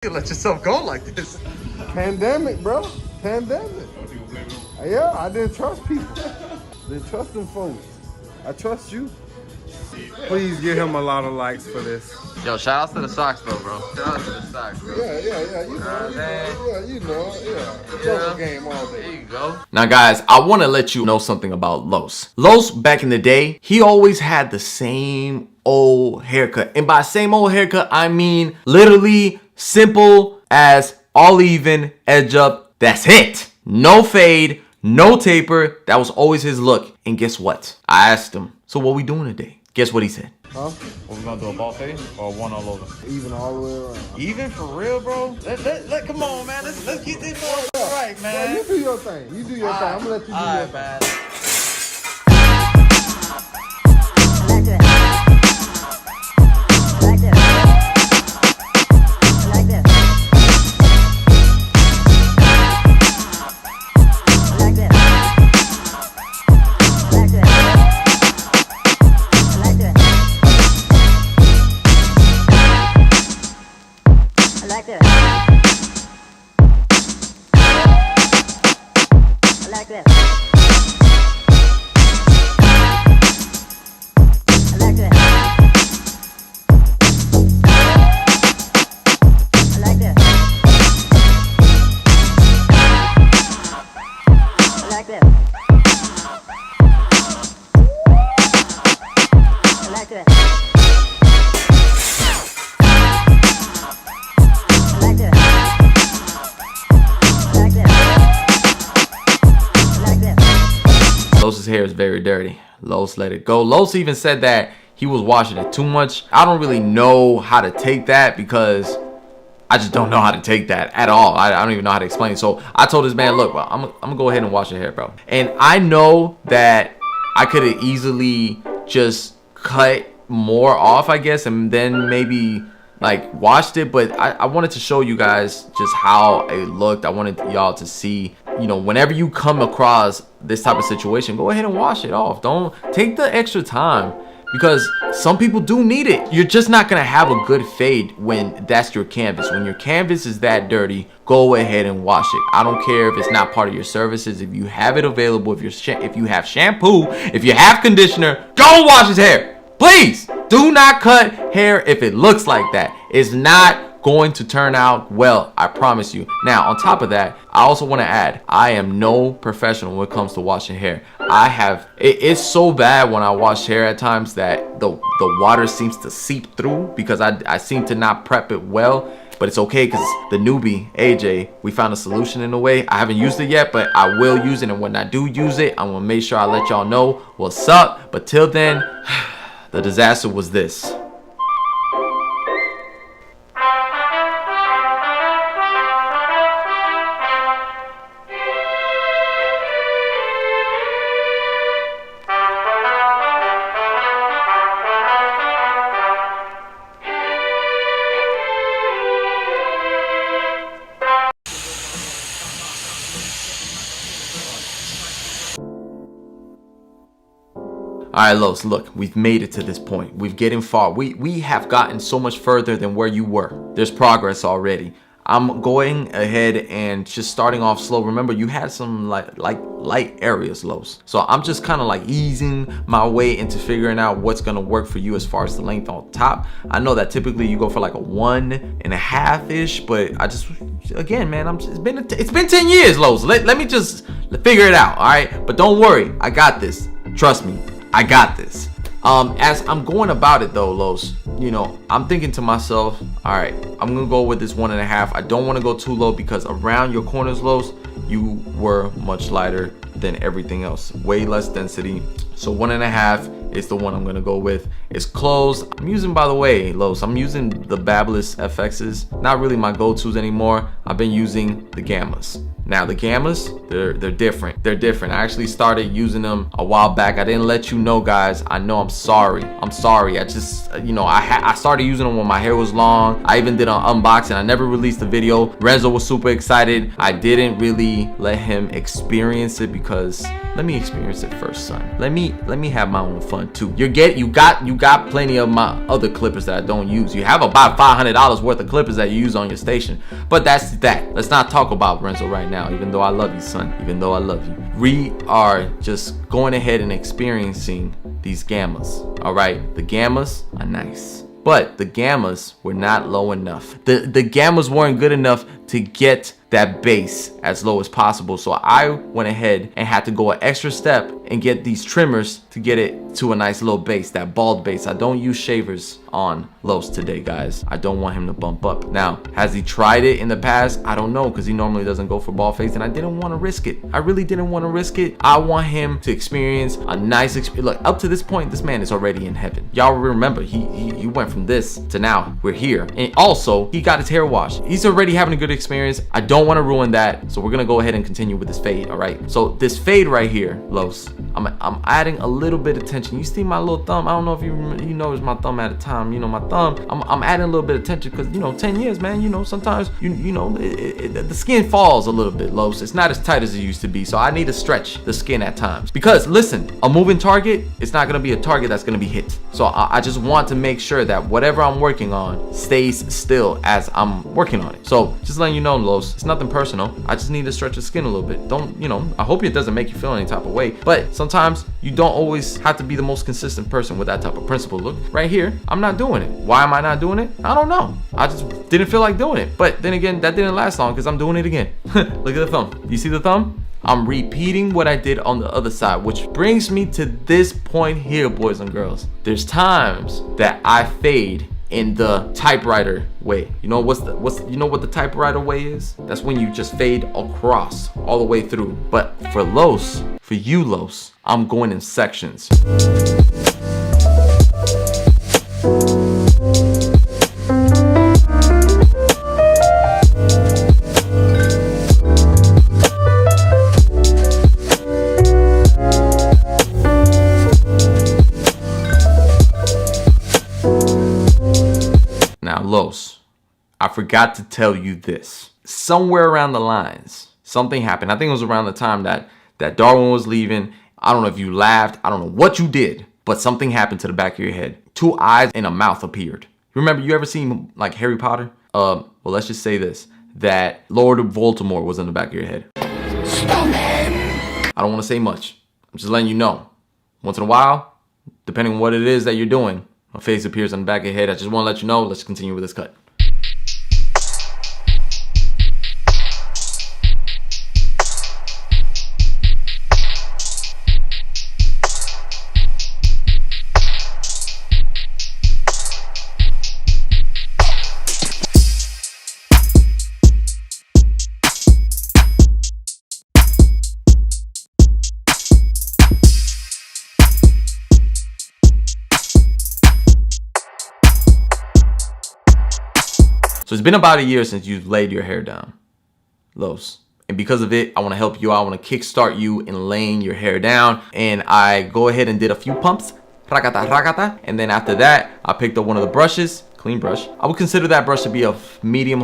You let yourself go like this. Pandemic, bro. Pandemic. Yeah, I didn't trust people. Didn't trust them folks. I trust you. Please give him a lot of likes for this. Yo, shout out to the socks though, bro. Shout out to the socks, bro. Yeah. You know. Social game all day. There you go. Now, guys, I want to let you know something about Los. Los, back in the day, he always had the same old haircut. And by same old haircut, I mean literally simple as all even, edge up. That's it. No fade, no taper. That was always his look. And guess what? I asked him, so what we doing today? Guess what he said? Huh? What we gonna do, a ball fade or one all over? Even all the way around. Even for real, bro? Come on, man. Let's get this right, man. Bro, you do your thing. You do your thing. I'm gonna let you do your thing. Man. Los's hair is very dirty. Los let it go. Los even said that he was washing it too much. I don't really know how to take that because I just don't know how to take that at all. I don't even know how to explain it. So I told this man, look, bro, I'm gonna go ahead and wash your hair, bro. And I know that I could have easily just cut more off, I guess, and then maybe like washed it, but I wanted to show you guys just how it looked. I wanted y'all to see, you know, whenever you come across this type of situation, go ahead and wash it off. Don't take the extra time because some people do need it. You're just not gonna have a good fade when that's your canvas. When your canvas is that dirty, go ahead and wash it. I don't care if it's not part of your services. If you have it available, if you have shampoo, if you have conditioner, go wash his hair. Please do not cut hair if it looks like that. It's not going to turn out well, I promise you. Now, on top of that, I also want to add, I am no professional when it comes to washing hair. It's so bad when I wash hair at times that the water seems to seep through because I seem to not prep it well. But it's okay because the newbie, AJ, we found a solution in a way. I haven't used it yet, but I will use it. And when I do use it, I'm going to make sure I let y'all know what's up. But till then, the disaster was this. All right, Los, look, we've made it to this point. We've getting far. We have gotten so much further than where you were. There's progress already. I'm going ahead and just starting off slow. Remember, you had some light areas, Los. So I'm just kind of like easing my way into figuring out what's gonna work for you as far as the length on top. I know that typically you go for like a 1.5-ish, but I just, again, man, it's been 10 years, Los. Let me just figure it out, all right? But don't worry, I got this. Trust me, I got this. As I'm going about it though, Los, you know, I'm thinking to myself, all right, I'm gonna go with this 1.5. I don't want to go too low because around your corners, Los, you were much lighter than everything else, way less density. So 1.5 is the one I'm gonna go with. It's closed. I'm using, by the way, Los, I'm using the Babyliss FXs. Not really my go-tos anymore. I've been using the Gammas. Now the Gammas, they're different. They're different. I actually started using them a while back. I didn't let you know, guys. I know, I'm sorry. I just, you know, I started using them when my hair was long. I even did an unboxing. I never released a video. Renzo was super excited. I didn't really let him experience it because let me experience it first, son. Let me have my own fun too. You got got plenty of my other clippers that I don't use. You have about $500 worth of clippers that you use on your station. But that's that. Let's not talk about Renzo right now, even though I love you, son. Even though I love you. We are just going ahead and experiencing these gammas. All right, the gammas are nice, but the gammas were not low enough. The gammas weren't good enough to get that base as low as possible. So I went ahead and had to go an extra step and get these trimmers to get it to a nice low base, that bald base. I don't use shavers on Los today, guys. I don't want him to bump up. Now, has he tried it in the past? I don't know, because he normally doesn't go for bald fades, and I didn't want to risk it. I really didn't want to risk it. I want him to experience a nice experience. Look, up to this point, this man is already in heaven. Y'all remember, he went from this to now we're here. And also, he got his hair washed. He's already having a good experience. I don't want to ruin that, so we're gonna go ahead and continue with this fade. All right, so this fade right here, Los, I'm adding a little bit of tension. You see my little thumb? I don't know if you noticed my thumb at a time. You know, my thumb, I'm adding a little bit of tension because, you know, 10 years, man, you know, sometimes you know the skin falls a little bit, Los. It's not as tight as it used to be, so I need to stretch the skin at times, because listen, a moving target, it's not gonna be a target that's gonna be hit. So I just want to make sure that whatever I'm working on stays still as I'm working on it. So just letting you know, Los, it's nothing personal. I just need to stretch the skin a little bit. Don't, you know, I hope it doesn't make you feel any type of way, but sometimes you don't always have to be the most consistent person with that type of principle. Look, right here, I'm not doing it. Why am I not doing it? I don't know. I just didn't feel like doing it. But then again, that didn't last long because I'm doing it again. Look at the thumb. You see the thumb? I'm repeating what I did on the other side, which brings me to this point here, boys and girls. There's times that I fade in the typewriter way. You know you know what the typewriter way is? That's when you just fade across all the way through. But for Los, for you Los, I'm going in sections. Now, Los, I forgot to tell you this. Somewhere around the lines, something happened. I think it was around the time that Darwin was leaving. I don't know if you laughed. I don't know what you did, but something happened to the back of your head. 2 eyes and a mouth appeared. Remember, you ever seen like Harry Potter? Well, let's just say this, that Lord of Voldemort was in the back of your head. Stop him! I don't want to say much. I'm just letting you know. Once in a while, depending on what it is that you're doing, a face appears on the back of your head. I just want to let you know. Let's continue with this cut. So it's been about a year since you've laid your hair down, Los. And because of it, I want to help you out. I want to kickstart you in laying your hair down. And I go ahead and did a few pumps. Rakata, rakata. And then after that, I picked up one of the brushes, clean brush. I would consider that brush to be a medium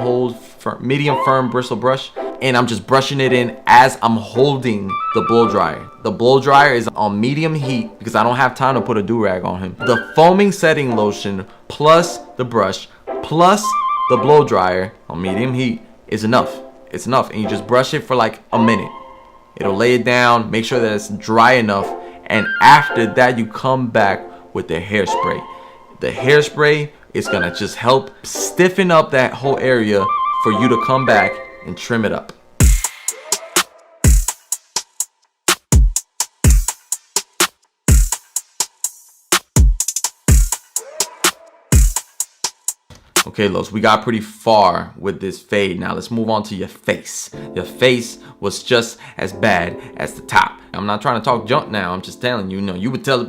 firm bristle brush. And I'm just brushing it in as I'm holding the blow dryer. The blow dryer is on medium heat because I don't have time to put a do-rag on him. The foaming setting lotion plus the brush plus the blow dryer on medium heat is enough. It's enough, and you just brush it for like a minute. It'll lay it down, make sure that it's dry enough, and after that you come back with the hairspray. The hairspray is gonna just help stiffen up that whole area for you to come back and trim it up. Okay, Los, we got pretty far with this fade. Now let's move on to your face. Your face was just as bad as the top. I'm not trying to talk junk now. I'm just telling you, you would tell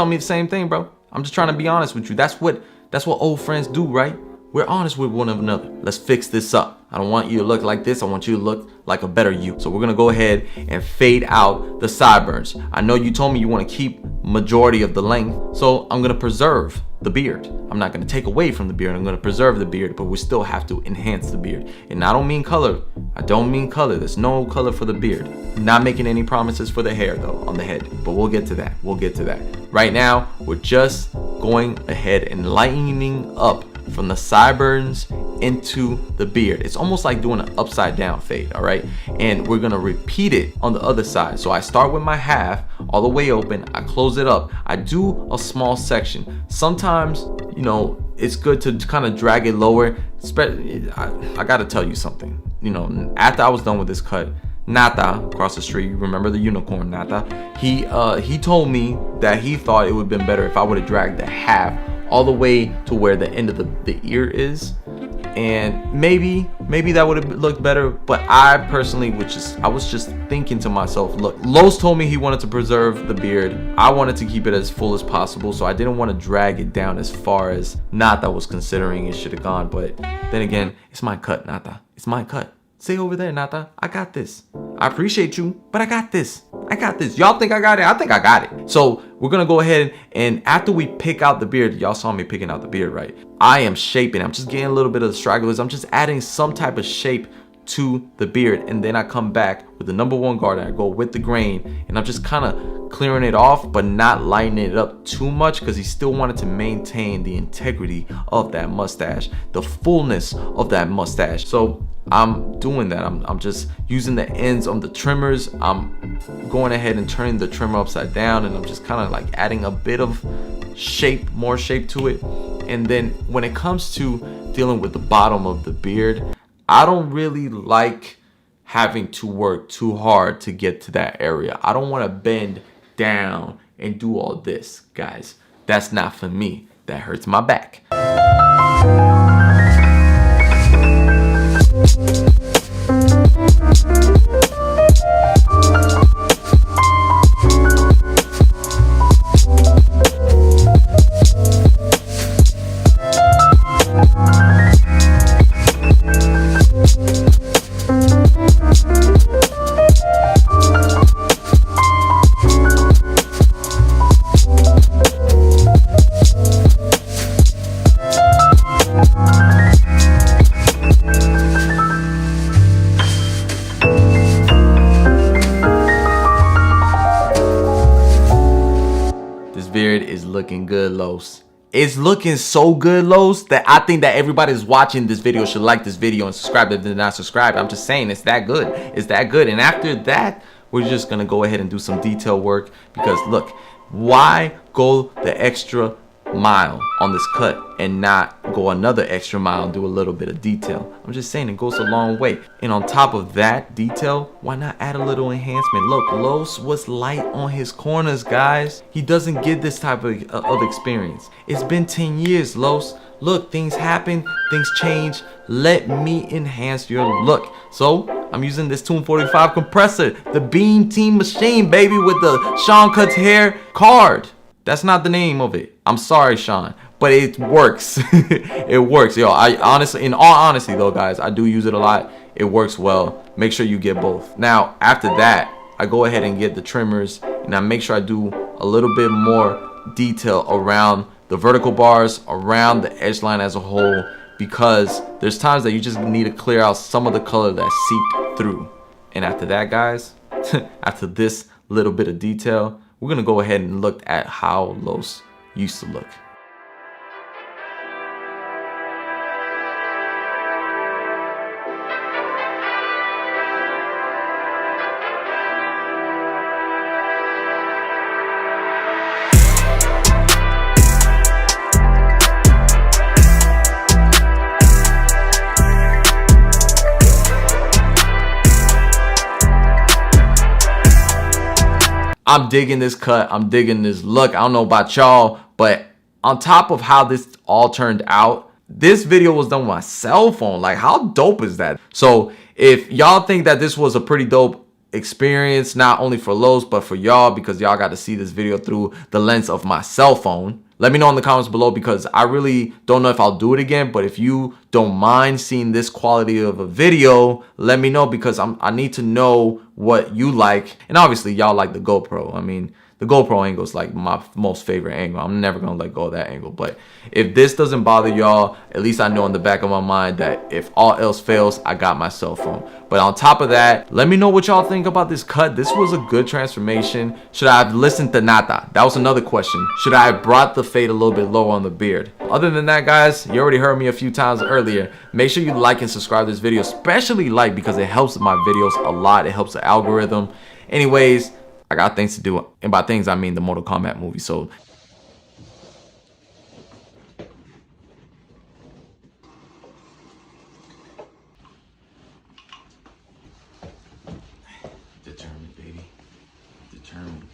me the same thing, bro. I'm just trying to be honest with you. That's what old friends do, right? We're honest with one another. Let's fix this up. I don't want you to look like this. I want you to look like a better you. So we're gonna go ahead and fade out the sideburns. I know you told me you want to keep majority of the length, so I'm gonna preserve the beard. I'm not gonna take away from the beard. I'm gonna preserve the beard, but we still have to enhance the beard. And I don't mean color. I don't mean color. There's no color for the beard. Not making any promises for the hair though on the head, but we'll get to that. We'll get to that. Right now, we're just going ahead and lightening up from the sideburns into the beard. It's almost like doing an upside down fade, all right? And we're gonna repeat it on the other side. So I start with my half all the way open, I close it up, I do a small section. Sometimes, you know, it's good to kind of drag it lower. I gotta tell you something. You know, after I was done with this cut, Nata across the street, remember the unicorn Nata? He told me that he thought it would have been better if I would have dragged the half all the way to where the end of the ear is, and maybe that would have looked better. But I personally I was just thinking to myself, look, Los told me he wanted to preserve the beard. I wanted to keep it as full as possible, so I didn't want to drag it down as far as Nata was considering it should have gone. But then again, it's my cut, Nata. It's my cut. Stay over there, Nata. I got this. I appreciate you, but I got this. I got this. Y'all think I got it? I think I got it. So we're gonna go ahead and after we pick out the beard, y'all saw me picking out the beard, right? I am shaping. I'm just getting a little bit of the stragglers. I'm just adding some type of shape to the beard, and then I come back with the number one guard and I go with the grain, and I'm just kind of clearing it off but not lightening it up too much because he still wanted to maintain the integrity of that mustache, the fullness of that mustache. So I'm doing that. I'm just using the ends of the trimmers. I'm going ahead and turning the trimmer upside down, and I'm just kind of like adding a bit of shape, more shape to it. And then when it comes to dealing with the bottom of the beard, I don't really like having to work too hard to get to that area. I don't want to bend down and do all this, guys. That's not for me. That hurts my back. Beard is looking good, Los. It's looking so good, Los, that I think that everybody that's watching this video should like this video and subscribe if they're not subscribed. I'm just saying, it's that good. It's that good. And after that, we're just gonna go ahead and do some detail work, because look, why go the extra mile on this cut and not go another extra mile and do a little bit of detail? I'm just saying, it goes a long way. And on top of that detail, why not add a little enhancement? Look, Los was light on his corners, guys. He doesn't get this type of experience. It's been 10 years, Los. Look, things happen, things change. Let me enhance your look. So I'm using this 245 compressor, the Beam Team machine, baby, with the Sean Cuts Hair card. That's not the name of it. I'm sorry, Sean, but it works. It works, yo. I honestly, in all honesty though, guys, I do use it a lot. It works well. Make sure you get both. Now, after that, I go ahead and get the trimmers, and I make sure I do a little bit more detail around the vertical bars, around the edge line as a whole, because there's times that you just need to clear out some of the color that seeped through. And after that, guys, after this little bit of detail, we're gonna go ahead and look at how Los used to look. I'm digging this cut. I'm digging this look. I don't know about y'all, but on top of how this all turned out, this video was done with my cell phone. Like, how dope is that? So if y'all think that this was a pretty dope experience, not only for Los, but for y'all, because y'all got to see this video through the lens of my cell phone, Let me know in the comments below, because I really don't know if I'll do it again. But if you don't mind seeing this quality of a video, let me know, because I need to know what you like. And obviously y'all like the GoPro. I mean, the GoPro angle is like my most favorite angle. I'm never gonna let go of that angle. But if this doesn't bother y'all, at least I know in the back of my mind that if all else fails, I got my cell phone. But on top of that, let me know what y'all think about this cut. This was a good transformation. Should I have listened to Nata? That was another question. Should I have brought the fade a little bit lower on the beard? Other than that, guys, you already heard me a few times earlier. Make sure you like and subscribe to this video, especially like, because it helps my videos a lot. It helps the algorithm. Anyways, I got things to do, and by things I mean the Mortal Kombat movie. So determined, baby, determined.